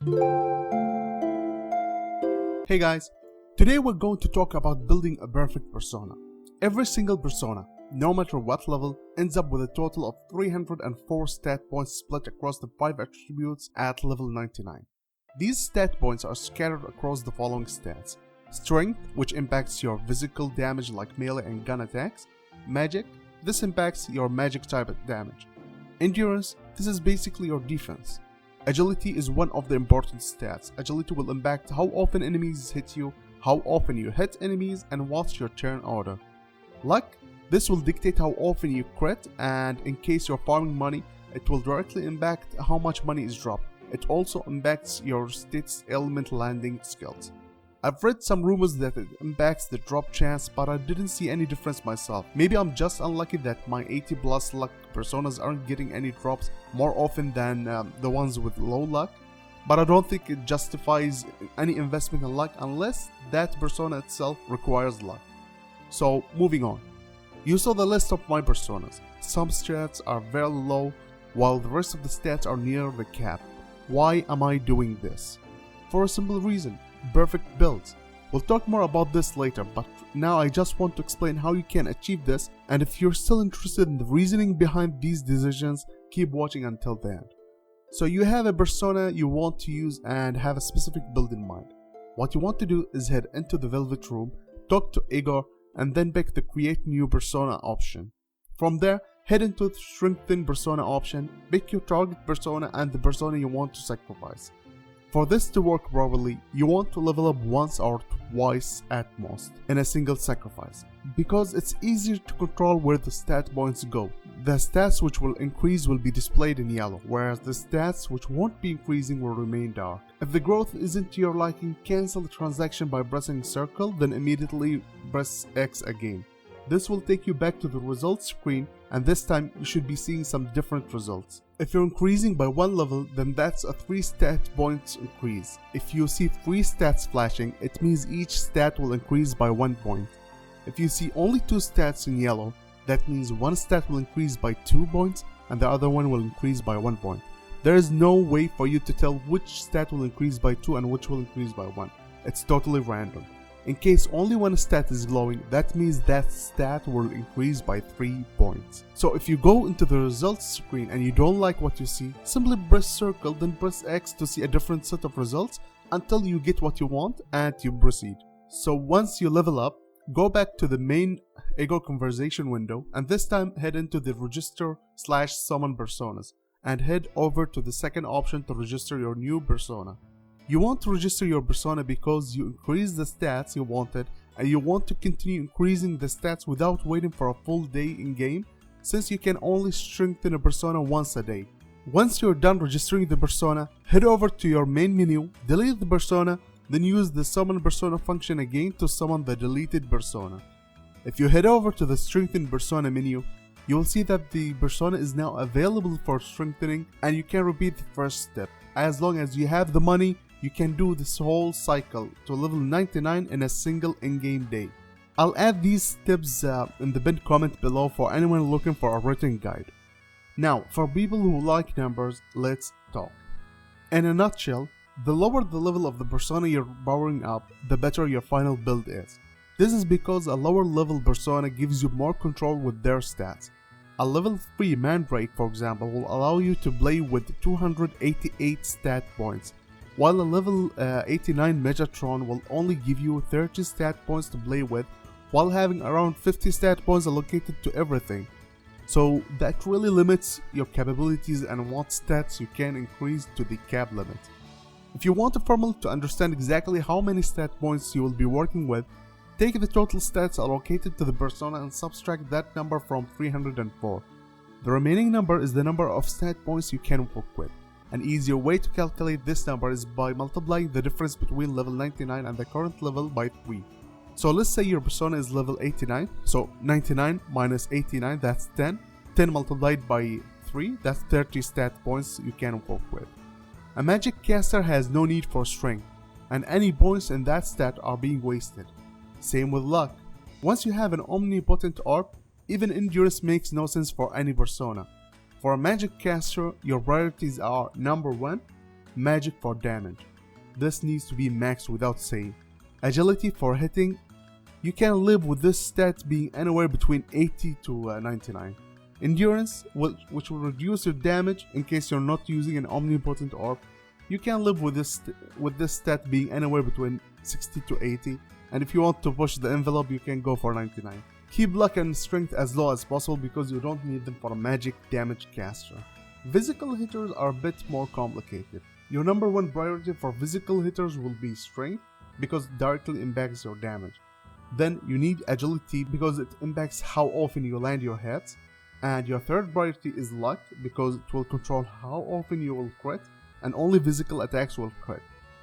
Hey guys, today we're going to talk about building a perfect persona. Every single persona, no matter what level, ends up with a total of 304 stat points split across the 5 attributes at level 99. These stat points are scattered across the following stats: Strength, which impacts your physical damage like melee and gun attacks. Magic, this impacts your magic type damage. Endurance, this is basically your defense. Agility is one of the important stats. Agility will impact how often enemies hit you, how often you hit enemies, and what's your turn order. Luck, this will dictate how often you crit, and in case you're farming money, it will directly impact how much money is dropped. It also impacts your status element landing skills. I've read some rumors that it impacts the drop chance, but I didn't see any difference myself. Maybe I'm just unlucky that my 80 plus luck personas aren't getting any drops more often than the ones with low luck, but I don't think it justifies any investment in luck unless that persona itself requires luck. So moving on. You saw the list of my personas. Some stats are very low while the rest of the stats are near the cap. Why am I doing this? For a simple reason: perfect builds. We'll talk more about this later, but now I just want to explain how you can achieve this, and if you're still interested in the reasoning behind these decisions, keep watching until the end. So you have a persona you want to use and have a specific build in mind. What you want to do is head into the Velvet Room, talk to Igor, and then pick the Create New Persona option. From there, head into the Strengthen Persona option, pick your target persona and the persona you want to sacrifice. For this to work properly, you want to level up once or twice at most in a single sacrifice, because it's easier to control where the stat points go. The stats which will increase will be displayed in yellow, whereas the stats which won't be increasing will remain dark. If the growth isn't to your liking, cancel the transaction by pressing circle, then immediately press X again. This will take you back to the results screen, and this time you should be seeing some different results. If you're increasing by 1 level, then that's a 3 stat points increase. If you see 3 stats flashing, it means each stat will increase by 1 point. If you see only 2 stats in yellow, that means one stat will increase by 2 points and the other one will increase by 1 point. There is no way for you to tell which stat will increase by 2 and which will increase by 1. It's totally random. In case only one stat is glowing, that means that stat will increase by 3 points. So if you go into the results screen and you don't like what you see, simply press circle, then press X to see a different set of results until you get what you want and you proceed. So once you level up, go back to the main Igor conversation window, and this time head into the register/summon personas and head over to the second option to register your new persona. You want to register your persona because you increased the stats you wanted and you want to continue increasing the stats without waiting for a full day in game, since you can only strengthen a persona once a day. Once you're done registering the persona, head over to your main menu, delete the persona, then use the summon persona function again to summon the deleted persona. If you head over to the strengthen persona menu, you will see that the persona is now available for strengthening, and you can repeat the first step. As long as you have the money, you can do this whole cycle to level 99 in a single in-game day. I'll add these tips in the pinned comment below for anyone looking for a written guide. Now, for people who like numbers, let's talk. In a nutshell, the lower the level of the persona you're powering up, the better your final build is. This is because a lower level persona gives you more control with their stats. A level 3 Mandrake, for example, will allow you to play with 288 stat points, while a level 89 Megatron will only give you 30 stat points to play with, while having around 50 stat points allocated to everything. So that really limits your capabilities and what stats you can increase to the cap limit. If you want a formula to understand exactly how many stat points you will be working with, take the total stats allocated to the persona and subtract that number from 304. The remaining number is the number of stat points you can work with. An easier way to calculate this number is by multiplying the difference between level 99 and the current level by 3. So let's say your persona is level 89, so 99 minus 89, that's 10. 10 multiplied by 3, that's 30 stat points you can work with. A magic caster has no need for strength, and any points in that stat are being wasted. Same with luck. Once you have an omnipotent orb, even endurance makes no sense for any persona. For a magic caster, your priorities are: number 1, magic for damage. This needs to be maxed without save. Agility for hitting, you can live with this stat being anywhere between 80 to 99. Endurance, which will reduce your damage in case you're not using an omnipotent orb, you can live with this stat being anywhere between 60 to 80, and if you want to push the envelope, you can go for 99. Keep luck and strength as low as possible because you don't need them for a magic damage caster. Physical hitters are a bit more complicated. Your number one priority for physical hitters will be strength because it directly impacts your damage. Then you need agility because it impacts how often you land your hits. And your third priority is luck because it will control how often you will crit, and only physical attacks will crit.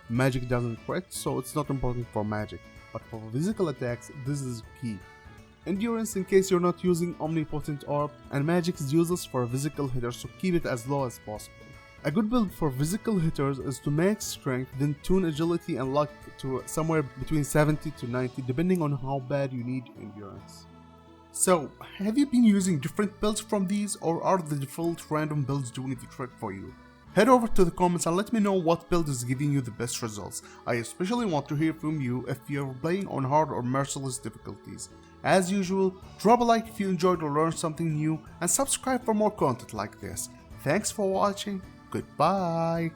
Magic doesn't crit, so it's not important for magic, but for physical attacks this is key. Endurance in case you're not using omnipotent orb, and magic is useless for a physical hitter, so keep it as low as possible. A good build for physical hitters is to max strength, then tune agility and luck to somewhere between 70 to 90 depending on how bad you need endurance. So, have you been using different builds from these, or are the default random builds doing the trick for you? Head over to the comments and let me know what build is giving you the best results. I especially want to hear from you if you're playing on hard or merciless difficulties. As usual, drop a like if you enjoyed or learned something new, and subscribe for more content like this. Thanks for watching, goodbye!